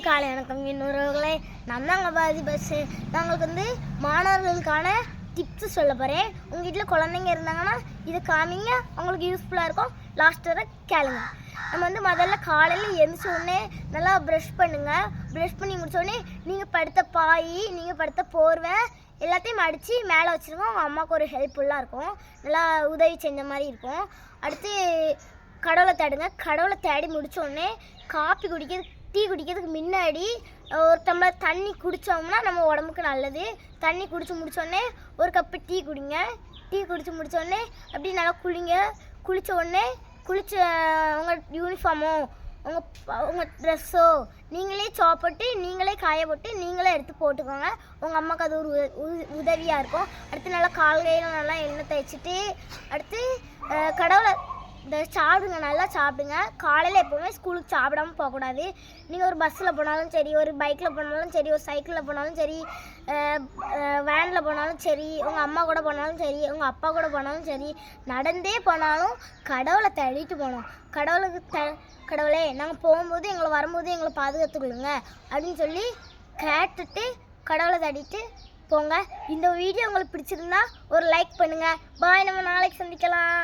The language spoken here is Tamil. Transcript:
காலை வணக்கம் இன்னொருவர்களே. நான் தாங்க பாதி பஸ்ஸு. நான் உங்களுக்கு மாணவர்களுக்கான டிப்ஸ் சொல்ல போகிறேன். உங்கள் வீட்டில் குழந்தைங்க இருந்தாங்கன்னா இதை காமிங்க, அவங்களுக்கு யூஸ்ஃபுல்லாக இருக்கும். லாஸ்ட் வரை கேளுங்க. நம்ம முதல்ல காலையில் எழுந்திரிச்ச உடனே நல்லா ப்ரஷ் பண்ணுங்கள். ப்ரஷ் பண்ணி முடிச்சோடனே நீங்கள் படுத்த பாய், நீங்கள் படுத்த போர்வை எல்லாத்தையும் அடித்து மேலே வச்சுருங்க. உங்கள் அம்மாவுக்கு ஒரு ஹெல்ப்ஃபுல்லாக இருக்கும், நல்லா உதவி செஞ்ச மாதிரி இருக்கும். அடுத்து கடவுளை தேடுங்க. கடவுளை தேடி முடித்தோடனே காப்பி குடிக்கிறதுக்கு டீ குடிக்கிறதுக்கு முன்னாடி ஒரு டம்ளர் தண்ணி குடித்தோம்னா நம்ம உடம்புக்கு நல்லது. தண்ணி குடித்து முடித்தோடனே ஒரு கப்பு டீ குடிங்க. டீ குடித்து முடித்தோடனே அப்படி நல்லா குளிங்க. குளித்த உடனே உங்கள் யூனிஃபார்மோ உங்கள் ட்ரெஸ்ஸோ நீங்களே சாப்பிட்டு நீங்களே காய போட்டு நீங்களே எடுத்து போட்டுக்கோங்க. உங்கள் அம்மாவுக்கு அது ஒரு உதவியாக இருக்கும். அடுத்து நல்லா கால்கையில் நல்லா எண்ணெய் தேய்ச்சிட்டு அடுத்து கடவுளை சாப்பிடுங்க, நல்லா சாப்பிடுங்க. காலையில் எப்போவுமே ஸ்கூலுக்கு சாப்பிடாமல் போகக்கூடாது. நீங்கள் ஒரு பஸ்ஸில் போனாலும் சரி, ஒரு பைக்கில் போனாலும் சரி, ஒரு சைக்கிளில் போனாலும் சரி, வேனில் போனாலும் சரி, உங்கள் அம்மா கூட போனாலும் சரி, உங்கள் அப்பா கூட போனாலும் சரி, நடந்தே போனாலும் கடவுளை தேடிட்டு போகணும். கடவுளே நாங்கள் போகும்போது எங்களை வரும்போது எங்களை பாதுகாத்துக்கொள்ளுங்க அப்படின்னு சொல்லி கேட்டுட்டு கடவுளை தேடிட்டு போங்க. இந்த வீடியோ உங்களுக்கு பிடிச்சிருந்தா ஒரு லைக் பண்ணுங்கள். பாய், நம்ம நாளைக்கு சந்திக்கலாம்.